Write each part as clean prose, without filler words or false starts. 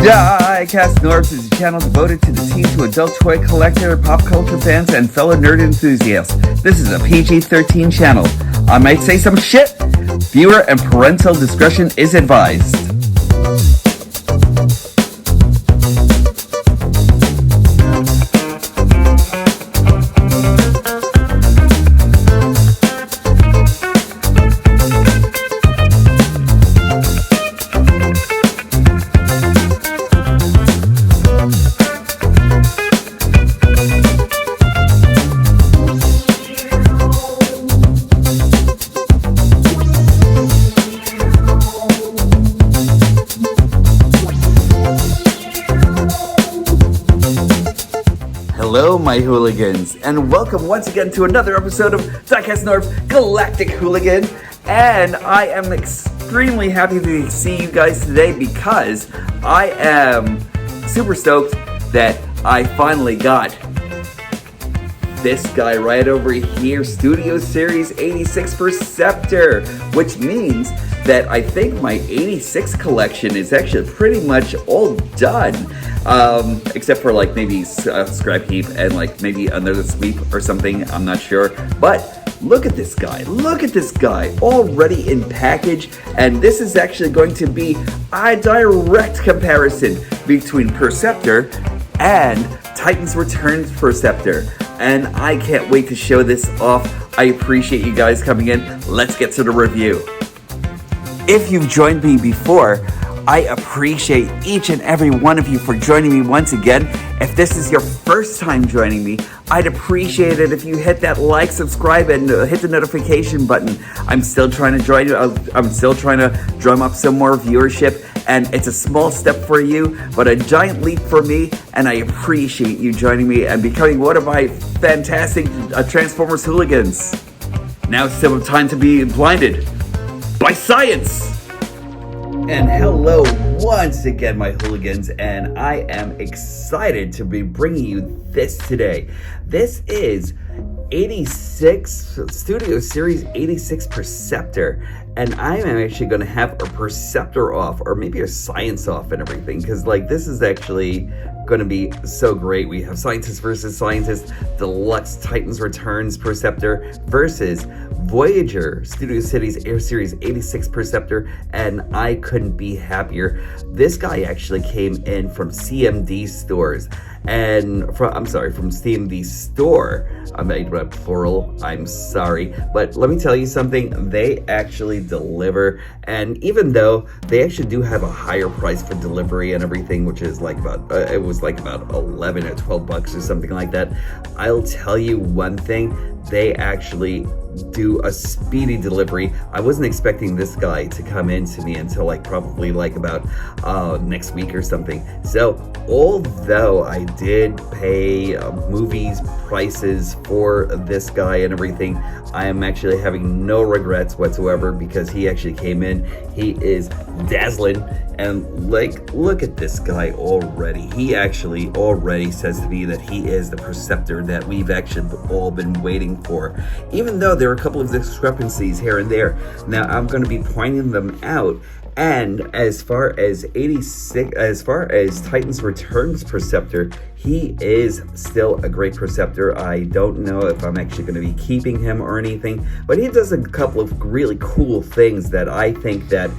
DIECAST NORBZ is a channel devoted to the teen to adult toy collector, pop culture fans, and fellow nerd enthusiasts. This is a PG-13 channel. I might say some shit. Viewer and parental discretion is advised. Hello, my hooligans, and welcome once again to another episode of DIECAST NORBZ Galactic Hooligan. And I am extremely happy to see you guys today because I am super stoked that I finally got this guy right over here, Studio Series 86 Perceptor, which means that I think my 86 collection is actually pretty much all done. Except for like maybe a scrap heap and like maybe another sweep or something, I'm not sure. But look at this guy, already in package. And this is actually going to be a direct comparison between Perceptor and Titan's Returns Perceptor. And I can't wait to show this off. I appreciate you guys coming in. Let's get to the review. If you've joined me before, I appreciate each and every one of you for joining me once again. If this is your first time joining me, I'd appreciate it if you hit that like, subscribe, and hit the notification button. I'm still trying to drum up some more viewership, and it's a small step for you, but a giant leap for me, and I appreciate you joining me and becoming one of my fantastic Transformers hooligans. Now it's still time to be blinded by science! And hello once again, my hooligans, and I am excited to be bringing you this today. This is 86 Studio Series 86 Perceptor, and I am actually going to have a Perceptor off, or maybe a science off and everything, because like this is actually going to be so great. We have Scientist versus Scientist, Deluxe Titans Returns Perceptor versus Voyager Studio Series 86 Perceptor, and I couldn't be happier. This guy actually came in from CMD stores, and from CMD store. I made a plural, I'm sorry, but let me tell you something, they actually deliver. And even though they actually do have a higher price for delivery and everything, which is like about it was like about 11 or 12 bucks or something like that, I'll tell you one thing, they actually do a speedy delivery. I wasn't expecting this guy to come in to me until like probably like about next week or something. So although I did pay movies prices for this guy and everything, I am actually having no regrets whatsoever because he actually came in. He is dazzling, and like look at this guy already. He actually already says to me that he is the Perceptor that we've actually all been waiting for, even though there are a couple of discrepancies here and there. Now I'm going to be pointing them out. And as far as Titan's Returns Perceptor, he is still a great Perceptor. I don't know if I'm actually going to be keeping him or anything, but he does a couple of really cool things that I think that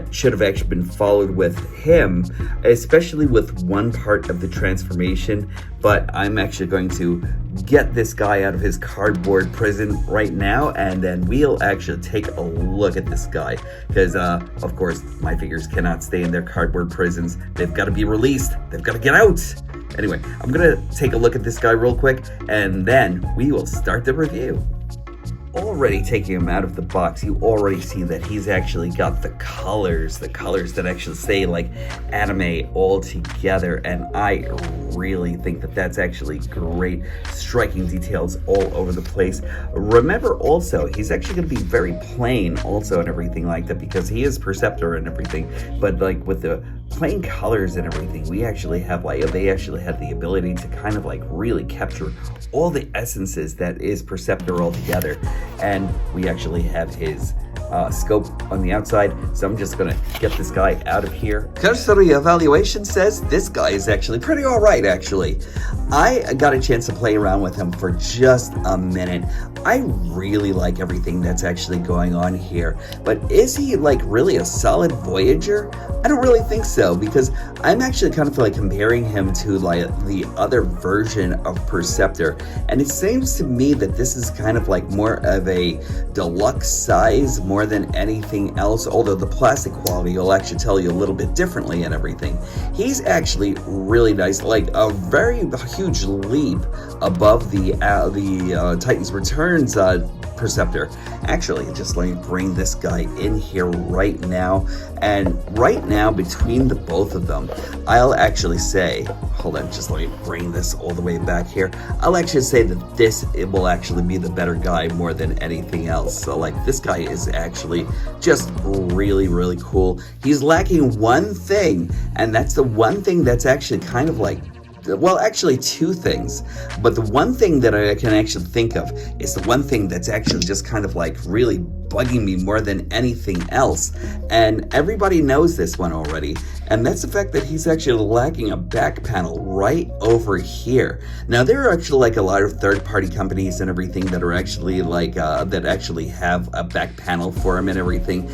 should have actually been followed with him, especially with one part of the transformation. But I'm actually going to get this guy out of his cardboard prison right now, and then we'll actually take a look at this guy, because of course my figures cannot stay in their cardboard prisons. They've got to be released. They've got to get out. Anyway, I'm gonna take a look at this guy real quick, and then we will start the review. Already taking him out of the box, you already see that he's actually got the colors that actually say like anime all together, and I really think that that's actually great. Striking details all over the place. Remember also, he's actually going to be very plain also and everything like that, because he is Perceptor and everything, but like with the plain colors and everything, we actually have like, they actually had the ability to kind of like really capture all the essences that is Perceptor all together. And we actually have his scope on the outside. So I'm just gonna get this guy out of here. Cursory evaluation says this guy is actually pretty all right, actually. I got a chance to play around with him for just a minute. I really like everything that's actually going on here, but is he like really a solid Voyager? I don't really think so, because I'm actually kind of like comparing him to like the other version of Perceptor, and it seems to me that this is kind of like more of a deluxe size more than anything else, although the plastic quality will actually tell you a little bit differently and everything. He's actually really nice, like a very huge leap above the Titan's Returns Perceptor. Actually, just let me bring this guy in here right now, and right now between the both of them, I'll actually say, hold on, just let me bring this all the way back here. I'll actually say that it will actually be the better guy more than anything else. So like, this guy is actually just really, really cool. He's lacking one thing, and that's the one thing that's actually kind of like, well, actually two things, but the one thing that I can actually think of is the one thing that's actually just kind of like really bugging me more than anything else, and everybody knows this one already, and that's the fact that he's actually lacking a back panel right over here. Now, there are actually like a lot of third-party companies and everything that are actually like that actually have a back panel for him and everything.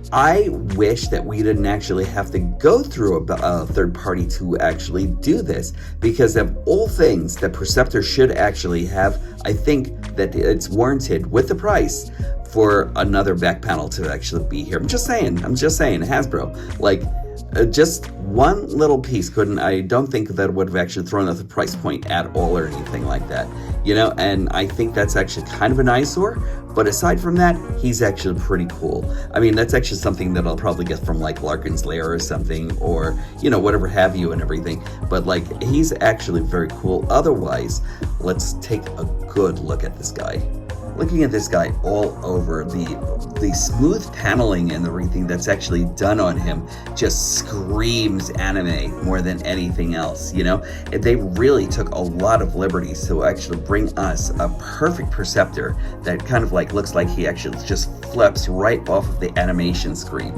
I wish that we didn't actually have to go through a third party to actually do this, because of all things that Perceptor should actually have, I think that it's warranted with the price for another back panel to actually be here. I'm just saying, Hasbro, like, just one little piece I don't think that would have actually thrown up the price point at all or anything like that, you know, and I think that's actually kind of an eyesore. But aside from that, he's actually pretty cool. I mean, that's actually something that I'll probably get from like Larkin's Lair or something, or, you know, whatever have you and everything. But like, he's actually very cool. Otherwise, let's take a good look at this guy. Looking at this guy all over, the smooth paneling and everything that's actually done on him just screams anime more than anything else, you know? They really took a lot of liberties to actually bring us a perfect Perceptor that kind of like looks like he actually just flips right off of the animation screen.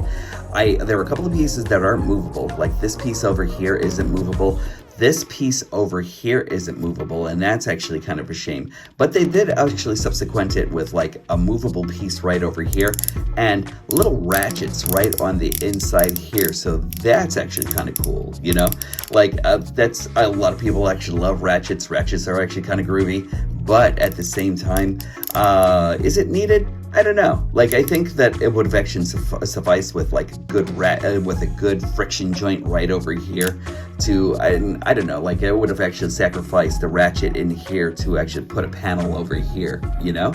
There are a couple of pieces that aren't movable, like this piece over here isn't movable. This piece over here isn't movable, and that's actually kind of a shame. But they did actually subsequent it with like a movable piece right over here and little ratchets right on the inside here. So that's actually kind of cool, you know? Like, that's a lot of people actually love ratchets. Ratchets are actually kind of groovy, but at the same time, is it needed? I don't know. Like, I think that it would have actually sufficed with like with a good friction joint right over here to, I don't know, like it would have actually sacrificed the ratchet in here to actually put a panel over here, you know?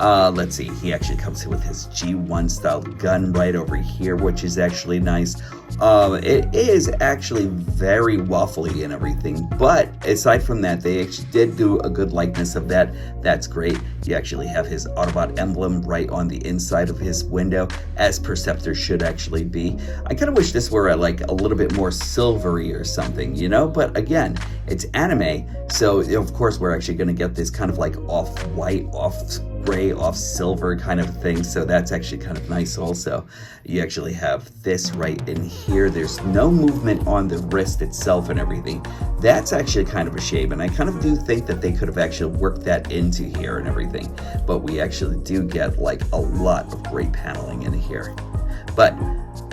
Let's see, he actually comes in with his G1 style gun right over here, which is actually nice. It is actually very waffly and everything, but aside from that, they actually did do a good likeness of that. That's great. You actually have his Autobot emblem right on the inside of his window, as Perceptor should actually be. I kind of wish this were like a little bit more silvery or something, you know? But again, it's anime, so of course we're actually going to get this kind of like off-white, off-gray, off-silver kind of thing, so that's actually kind of nice also. You actually have this right in here. There's no movement on the wrist itself and everything. That's actually kind of a shame, and I kind of do think that they could have actually worked that into here and everything, but we actually do get like a lot of great paneling in here. But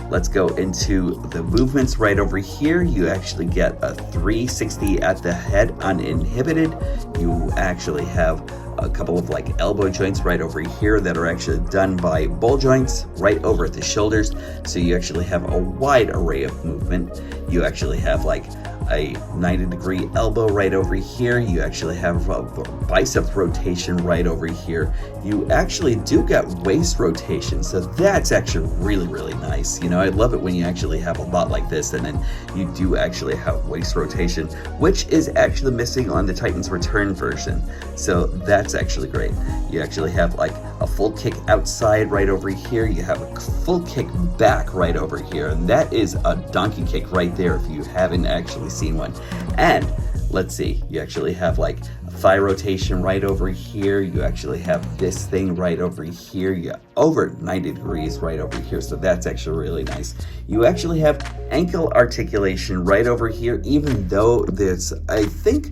let's go into the movements right over here. You actually get a 360 at the head uninhibited. You actually have a couple of like elbow joints right over here that are actually done by ball joints right over at the shoulders. So you actually have a wide array of movement. You actually have like a 90-degree elbow right over here. You actually have a bicep rotation right over here. You actually do get waist rotation, so that's actually really, really nice. You know, I love it when you actually have a lot like this, and then you do actually have waist rotation, which is actually missing on the Titan's Return version. So that's actually great. You actually have like a full kick outside right over here. You have a full kick back right over here, and that is a donkey kick right there if you haven't actually seen one. And let's see, you actually have like a thigh rotation right over here. You actually have this thing right over here. You got over 90 degrees right over here. So that's actually really nice. You actually have ankle articulation right over here, even though there's, I think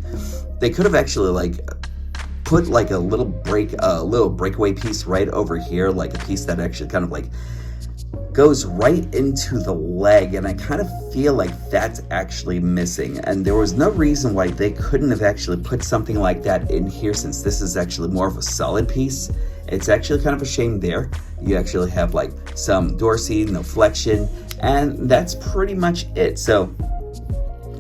they could have actually like put like a little breakaway piece right over here, like a piece that actually kind of like goes right into the leg, and I kind of feel like that's actually missing, and there was no reason why they couldn't have actually put something like that in here, since this is actually more of a solid piece. It's actually kind of a shame there. You actually have like some dorsey, no flexion, and that's pretty much it. So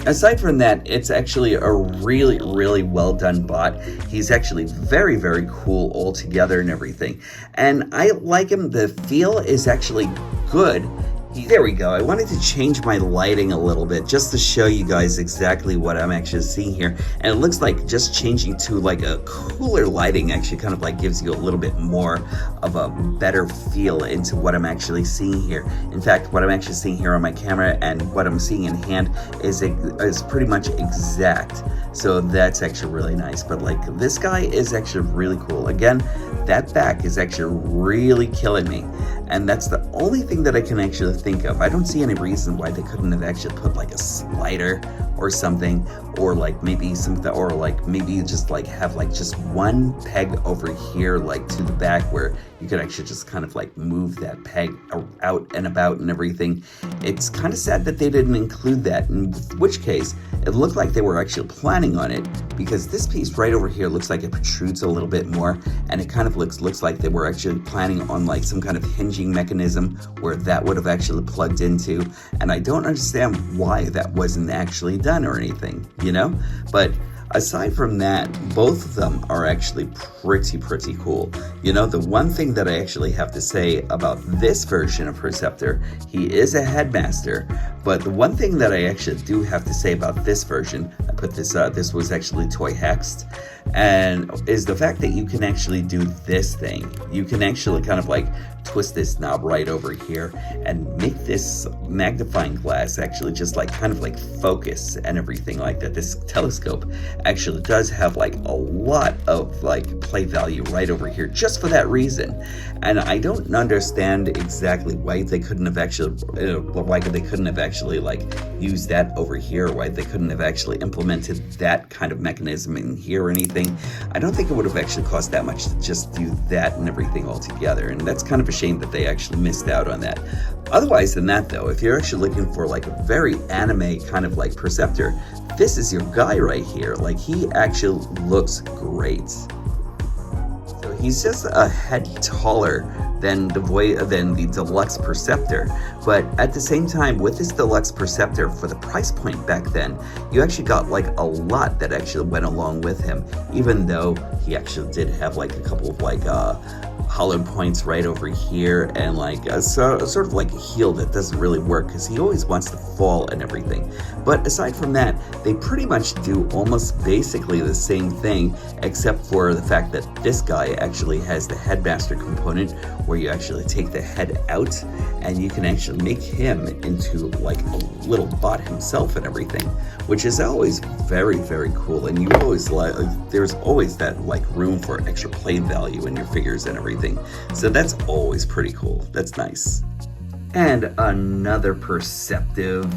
aside from that, it's actually a really, really well done bot. He's actually very, very cool altogether and everything. And I like him. The feel is actually good. There we go. I wanted to change my lighting a little bit just to show you guys exactly what I'm actually seeing here. And it looks like just changing to like a cooler lighting actually kind of like gives you a little bit more of a better feel into what I'm actually seeing here. In fact, what I'm actually seeing here on my camera and what I'm seeing in hand is pretty much exact. So that's actually really nice. But like this guy is actually really cool. Again, that back is actually really killing me. And that's the only thing that I can actually think of. I don't see any reason why they couldn't have actually put like a slider or something, or like maybe something, or like maybe just like have like just one peg over here like to the back where you could actually just kind of like move that peg out and about and everything. It's kind of sad that they didn't include that, in which case it looked like they were actually planning on it, because this piece right over here looks like it protrudes a little bit more, and it kind of looks like they were actually planning on like some kind of hinging mechanism where that would have actually plugged into, and I don't understand why that wasn't actually done or anything, you know? But aside from that, both of them are actually pretty cool. You know, the one thing that I actually have to say about this version of Perceptor, he is a headmaster, but the one thing that I actually do have to say about this version, I put this, this was actually toy hexed, and is the fact that you can actually do this thing. You can actually kind of like twist this knob right over here and make this magnifying glass actually just like kind of like focus and everything like that. This telescope actually does have like a lot of like play value right over here just for that reason. And I don't understand exactly why they couldn't have actually like used that over here, why they couldn't have actually implemented that kind of mechanism in here or anything. I don't think it would have actually cost that much to just do that and everything all together, and that's kind of a shame that they actually missed out on that. Otherwise than that though, if you're actually looking for like a very anime kind of like Perceptor, this is your guy right here. Like, he actually looks great. So he's just a head taller than the deluxe Perceptor, but at the same time, with this deluxe Perceptor, for the price point back then, you actually got like a lot that actually went along with him, even though he actually did have like a couple of like hollow points right over here, and like sort of like a heel that doesn't really work because he always wants to fall and everything. But aside from that, they pretty much do almost basically the same thing, except for the fact that this guy actually has the headmaster component, where you actually take the head out and you can actually make him into like a little bot himself and everything, which is always very cool. And you always like, there's always that like room for extra play value in your figures and everything. So that's always pretty cool. That's nice. And another perceptive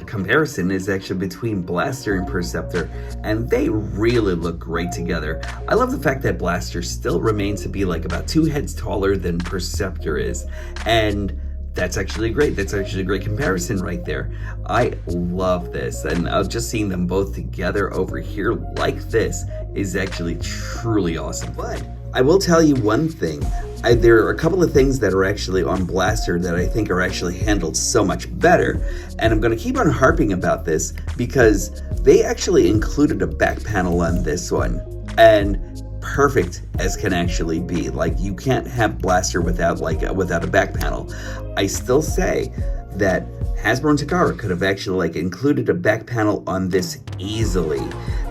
comparison is actually between Blaster and Perceptor, and they really look great together. I love the fact that Blaster still remains to be like about 2 heads taller than Perceptor is, and that's actually great. That's actually a great comparison right there. I love this, and just seeing them both together over here like this is actually truly awesome. But I will tell you one thing. There are a couple of things that are actually on Blaster that I think are actually handled so much better, and I'm going to keep on harping about this because they actually included a back panel on this one, and perfect as can actually be. Like, you can't have Blaster without a back panel. I still say that Hasbro and Takara could have actually like included a back panel on this easily.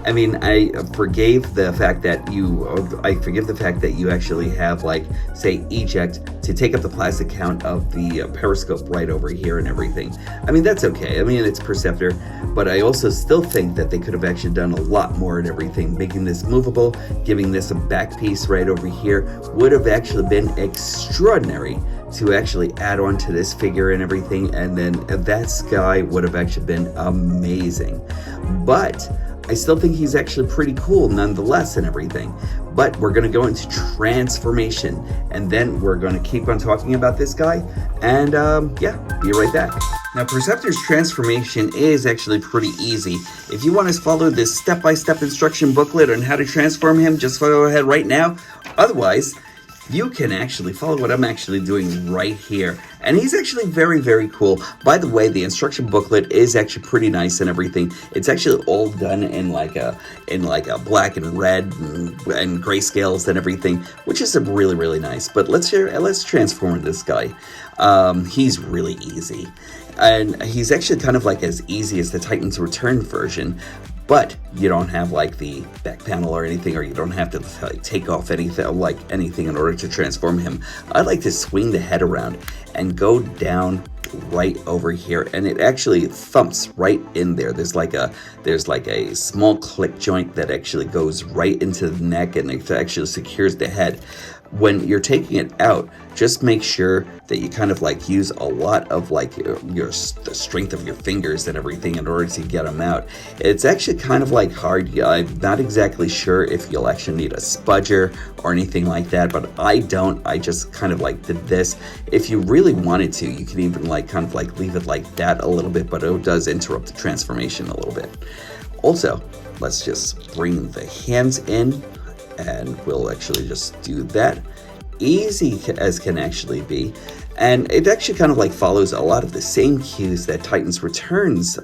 I mean, I forgive the fact that you actually have, like, say, eject to take up the plastic count of the periscope right over here and everything. I mean, that's okay. I mean, it's Perceptor, but I also still think that they could have actually done a lot more and everything. Making this movable, giving this a back piece right over here would have actually been extraordinary to actually add on to this figure and everything, and then that sky would have actually been amazing. But I still think he's actually pretty cool nonetheless and everything. But we're going to go into transformation, and then we're going to keep on talking about this guy, and yeah, be right back. Now, Perceptor's transformation is actually pretty easy. If you want to follow this step-by-step instruction booklet on how to transform him, just go ahead right now. Otherwise, you can actually follow what I'm actually doing right here. And he's actually very, very cool. By the way, the instruction booklet is actually pretty nice and everything. It's actually all done in like a black and red and grayscales and everything, which is really, really nice. But let's transform this guy. He's really easy. And he's actually kind of like as easy as the Titan's Return version, but you don't have like the back panel or anything, or you don't have to like take off anything in order to transform him. I like to swing the head around and go down right over here, and it actually thumps right in there. There's like a small click joint that actually goes right into the neck, and it actually secures the head. When you're taking it out, just make sure that you kind of like use a lot of like the strength of your fingers and everything in order to get them out. It's actually kind of like hard. I'm not exactly sure if you'll actually need a spudger or anything like that, but I don't. I just kind of like did this. If you really wanted to, you can even like kind of like leave it like that a little bit, but it does interrupt the transformation a little bit. Also, let's just bring the hands in, and we'll actually just do that. Easy as can actually be. And it actually kind of like follows a lot of the same cues that Titan's Returns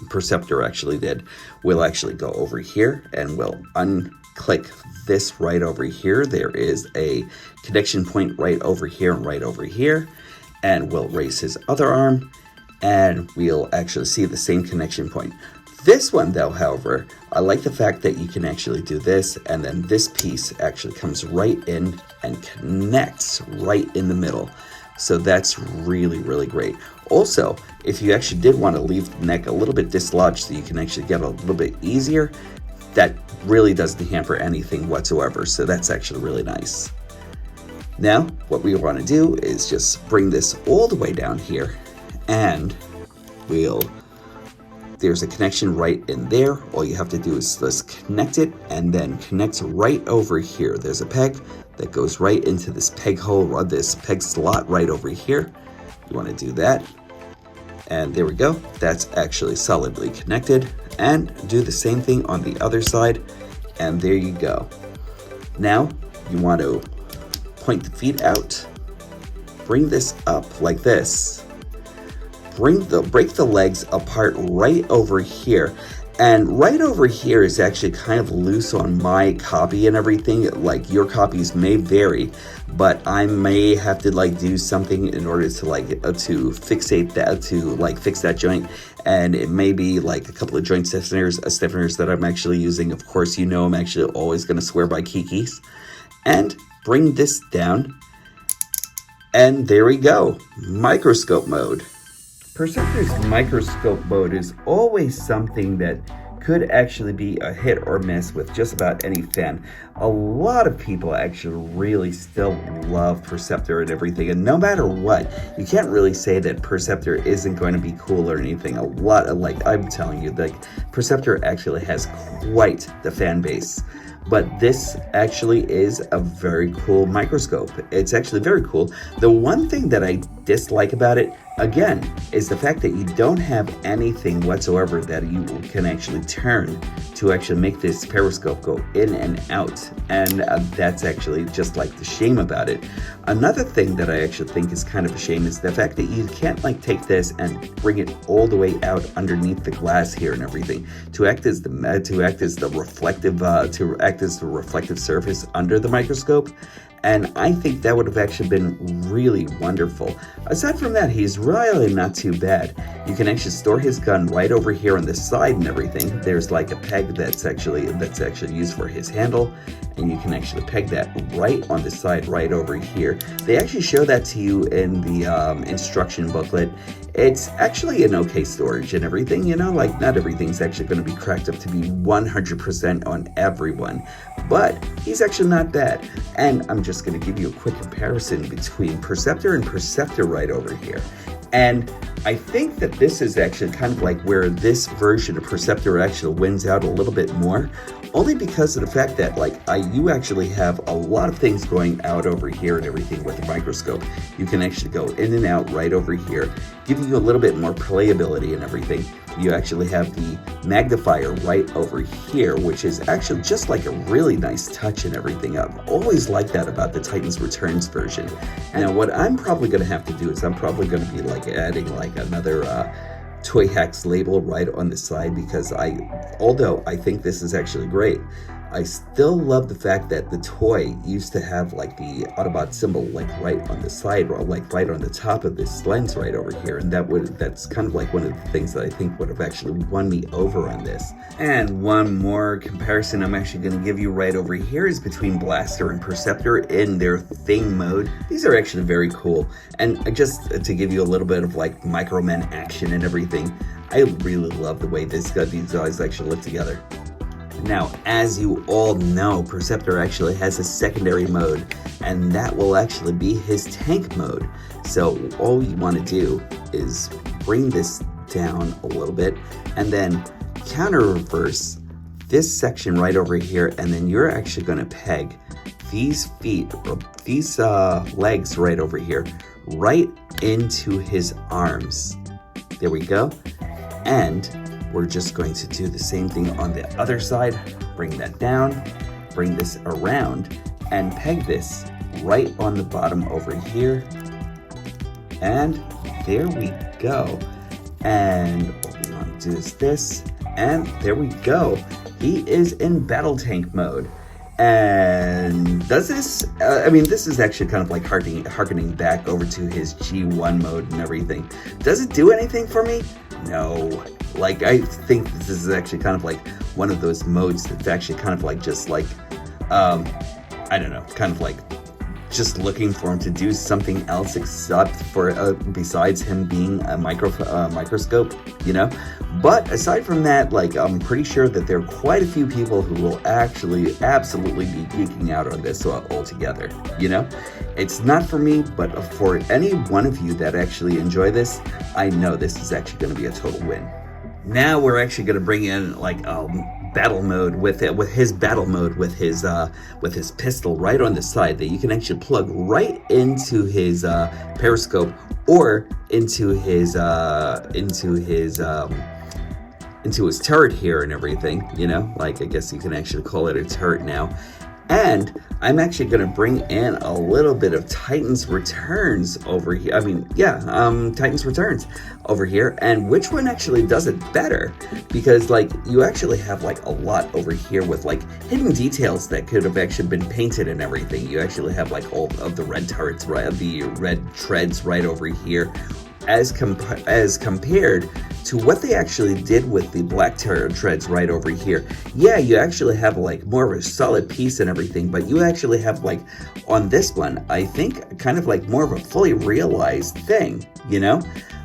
Perceptor actually did. We'll actually go over here and we'll unclick this right over here. There is a connection point right over here and right over here. And we'll raise his other arm, and we'll actually see the same connection point. This one, though, however, I like the fact that you can actually do this, and then this piece actually comes right in and connects right in the middle. So that's really, really great. Also, if you actually did want to leave the neck a little bit dislodged so you can actually get a little bit easier, that really doesn't hamper anything whatsoever. So that's actually really nice. Now, what we want to do is just bring this all the way down here, and there's a connection right in there. All you have to do is just connect it, and then connect right over here. There's a peg that goes right into this peg hole, or this peg slot right over here. You want to do that. And there we go. That's actually solidly connected. And do the same thing on the other side. And there you go. Now, you want to point the feet out. Bring this up like this. Break the legs apart right over here. And right over here is actually kind of loose on my copy and everything. Like, your copies may vary, but I may have to like do something in order to like to fixate that, to like fix that joint. And it may be like a couple of joint stiffeners that I'm actually using. Of course, you know I'm actually always going to swear by Kiki's. And bring this down. And there we go. Microscope mode. Perceptor's microscope mode is always something that could actually be a hit or miss with just about any fan. A lot of people actually really still love Perceptor and everything, and no matter what, you can't really say that Perceptor isn't going to be cool or anything. A lot of, like, I'm telling you, like, Perceptor actually has quite the fan base. But this actually is a very cool microscope. It's actually very cool. The one thing that I dislike about it, again, is the fact that you don't have anything whatsoever that you can actually turn to actually make this periscope go in and out. And that's actually just like the shame about it. Another thing that I actually think is kind of a shame is the fact that you can't like take this and bring it all the way out underneath the glass here and everything to act as the reflective surface under the microscope. And I think that would have actually been really wonderful. Aside from that, he's really not too bad. You can actually store his gun right over here on the side and everything. There's like a peg that's actually used for his handle, and you can actually peg that right on the side right over here. They actually show that to you in the instruction booklet. It's actually an okay storage and everything, you know, like not everything's actually going to be cracked up to be 100% on everyone, but he's actually not bad. And I'm just going to give you a quick comparison between Perceptor and Perceptor right over here. And I think that this is actually kind of like where this version of Perceptor actually wins out a little bit more, only because of the fact that like you actually have a lot of things going out over here and everything with the microscope. You can actually go in and out right over here, giving you a little bit more playability and everything. You actually have the magnifier right over here, which is actually just like a really nice touch and everything. I've always liked that about the Titans Returns version. Now what I'm probably going to have to do is I'm probably going to be like adding like another Toy Hacks label right on the side, because although I think this is actually great, I still love the fact that the toy used to have like the Autobot symbol like right on the side, or like right on the top of this lens right over here, and that's kind of like one of the things that I think would have actually won me over on this. And one more comparison I'm actually going to give you right over here is between Blaster and Perceptor in their thing mode. These are actually very cool, and just to give you a little bit of like Microman action and everything, I really love the way these guys actually look together. Now, as you all know, Perceptor actually has a secondary mode, and that will actually be his tank mode. So all you want to do is bring this down a little bit, and then counter reverse this section right over here, and then you're actually going to peg these feet, or these legs right over here, right into his arms. There we go. And we're just going to do the same thing on the other side. Bring that down, bring this around, and peg this right on the bottom over here. And there we go. And what we want to do is this, and there we go. He is in battle tank mode. And does this, this is actually kind of like harkening back over to his G1 mode and everything. Does it do anything for me? No. Like, I think this is actually kind of like one of those modes that's actually kind of like just like, I don't know, kind of like just looking for him to do something else except for, besides him being a microscope, you know? But aside from that, like, I'm pretty sure that there are quite a few people who will actually absolutely be geeking out on this altogether, you know? It's not for me, but for any one of you that actually enjoy this, I know this is actually going to be a total win. Now we're actually going to bring in like battle mode with his pistol right on the side that you can actually plug right into his periscope, or into his turret here and everything, you know, like I guess you can actually call it a turret now. And I'm actually going to bring in a little bit of Titans Returns over here. Titans Returns over here. And which one actually does it better? Because, like, you actually have, like, a lot over here with, like, hidden details that could have actually been painted and everything. You actually have, like, all of the red turrets, right, the red treads right over here, as compared to what they actually did with the black treads right over here. Yeah, you actually have like more of a solid piece and everything, but you actually have like on this one, I think kind of like more of a fully realized thing, you know?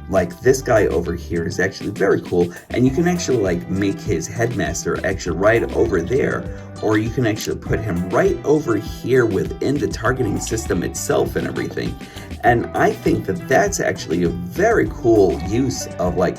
Like this guy over here is actually very cool, and you can actually like make his headmaster actually right over there, or you can actually put him right over here within the targeting system itself and everything. And I think that that's actually a very cool use of like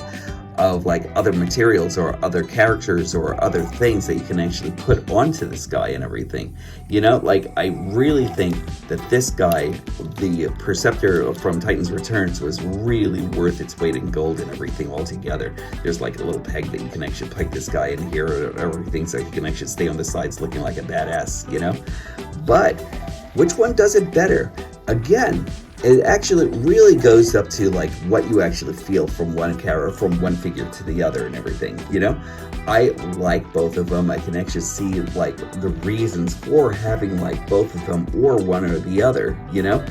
other materials or other characters or other things that you can actually put onto this guy and everything. You know, like I really think that this guy, the Perceptor from Titans Returns, was really worth its weight in gold and everything altogether. There's like a little peg that you can actually peg this guy in here or everything, so he can actually stay on the sides looking like a badass, you know? But which one does it better? Again, it actually really goes up to like what you actually feel from one character, from one figure to the other and everything, you know? I like both of them. I can actually see like the reasons for having like both of them or one or the other, you know?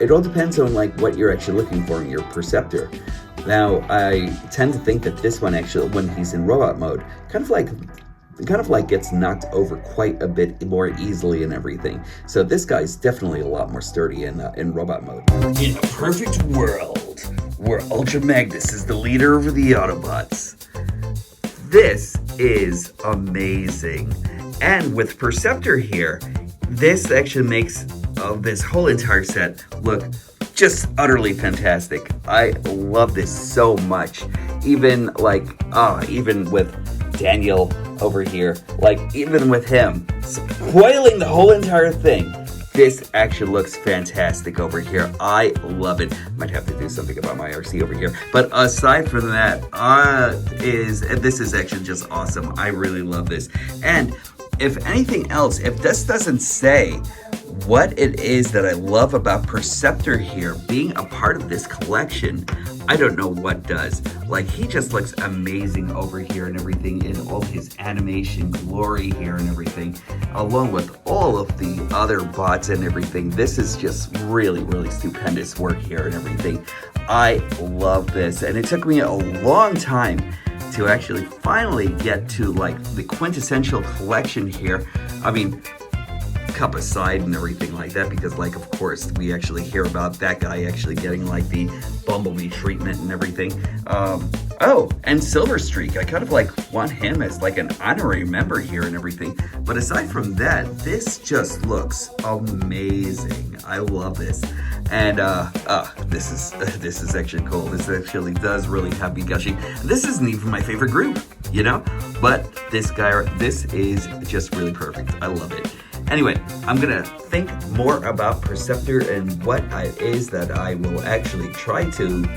It all depends on like what you're actually looking for in your Perceptor. Now, I tend to think that this one actually, when he's in robot mode, kind of like gets knocked over quite a bit more easily and everything. So this guy's definitely a lot more sturdy in robot mode. In a perfect world where Ultra Magnus is the leader over the Autobots, this is amazing. And with Perceptor here, this actually makes this whole entire set look just utterly fantastic. I love this so much. Even with Daniel over here, like even with him spoiling the whole entire thing, this actually looks fantastic over here. I love it. Might have to do something about my RC over here. But aside from that, this is actually just awesome. I really love this. And if anything else, if this doesn't say what it is that I love about Perceptor here being a part of this collection, I don't know what does. Like, he just looks amazing over here and everything in all his animation glory here and everything, along with all of the other bots and everything. This is just really, really stupendous work here and everything. I love this, and it took me a long time to actually finally get to like the quintessential collection here. I mean, cup aside and everything like that, because like of course we actually hear about that guy actually getting like the Bumblebee treatment and everything. Oh, and Silver Streak, I kind of like want him as like an honorary member here and everything. But aside from that, this just looks amazing. I love this. And this is actually cool. This actually does really have me gushing. This isn't even my favorite group, you know? But this is just really perfect. I love it. Anyway, I'm gonna think more about Perceptor and what it is that I will actually try to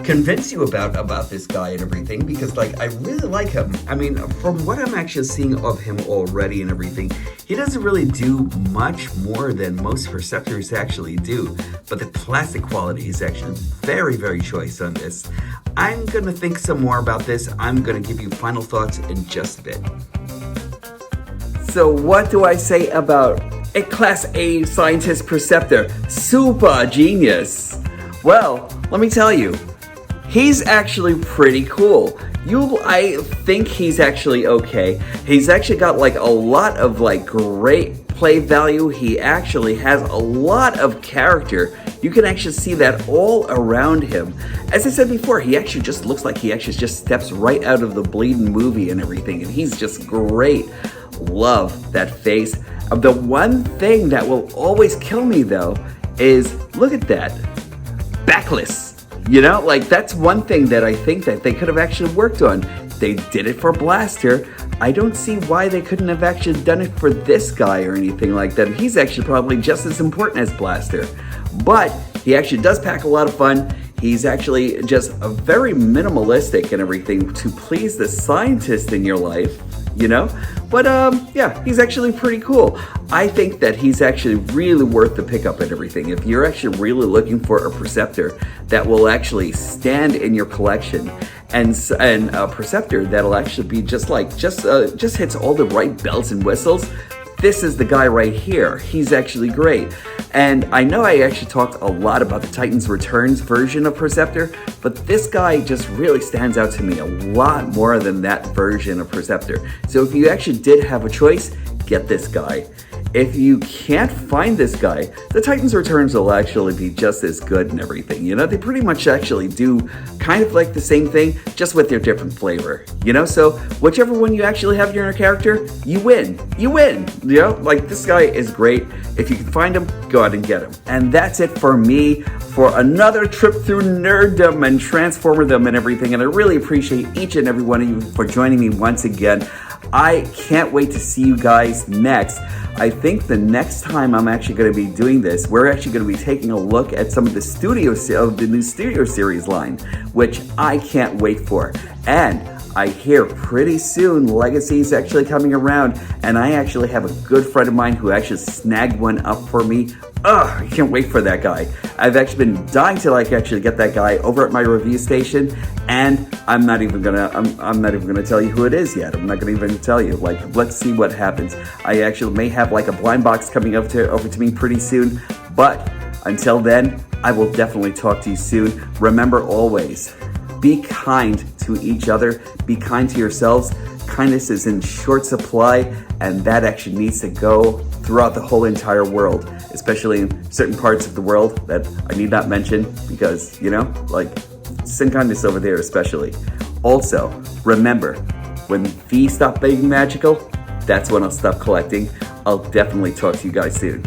convince you about this guy and everything, because like I really like him. I mean, from what I'm actually seeing of him already and everything, he doesn't really do much more than most Perceptors actually do, but the plastic quality is actually very, very choice on this. I'm gonna think some more about this. I'm gonna give you final thoughts in just a bit. So what do I say about a Class A scientist Perceptor? Super genius. Well, let me tell you, he's actually pretty cool. I think he's actually okay. He's actually got like a lot of like great play value. He actually has a lot of character. You can actually see that all around him. As I said before, he actually just looks like he actually just steps right out of the bleeding movie and everything, and he's just great. Love that face. The one thing that will always kill me though is, look at that, backless. You know, like that's one thing that I think that they could have actually worked on. They did it for Blaster. I don't see why they couldn't have actually done it for this guy or anything like that. He's actually probably just as important as Blaster. But he actually does pack a lot of fun. He's actually just a very minimalistic and everything to please the scientist in your life, you know? But yeah, he's actually pretty cool. I think that he's actually really worth the pickup and everything. If you're actually really looking for a Perceptor that will actually stand in your collection, and a Perceptor that'll actually be just hits all the right bells and whistles, this is the guy right here. He's actually great. And I know I actually talked a lot about the Titans Returns version of Perceptor, but this guy just really stands out to me a lot more than that version of Perceptor. So if you actually did have a choice, get this guy. If you can't find this guy, the Titans Returns will actually be just as good and everything. You know, they pretty much actually do kind of like the same thing, just with their different flavor. You know, so whichever one you actually have in your character, you win. You win. You know, like this guy is great. If you can find him, go out and get him. And that's it for me for another trip through nerddom and transformerdom and everything. And I really appreciate each and every one of you for joining me once again. I can't wait to see you guys next. I think the next time I'm actually going to be doing this, we're actually going to be taking a look at some of the new Studio Series line, which I can't wait for. And I hear pretty soon Legacy is actually coming around, and I actually have a good friend of mine who actually snagged one up for me. I can't wait for that guy. I've actually been dying to actually get that guy over at my review station, and I'm not even gonna tell you who it is yet. I'm not gonna even tell you. Let's see what happens. I actually may have a blind box coming over to me pretty soon, but until then, I will definitely talk to you soon. Remember always, be kind to each other, be kind to yourselves. Kindness is in short supply, and that actually needs to go throughout the whole entire world, especially in certain parts of the world that I need not mention because, send kindness over there especially. Also, remember, when fees stop being magical, that's when I'll stop collecting. I'll definitely talk to you guys soon.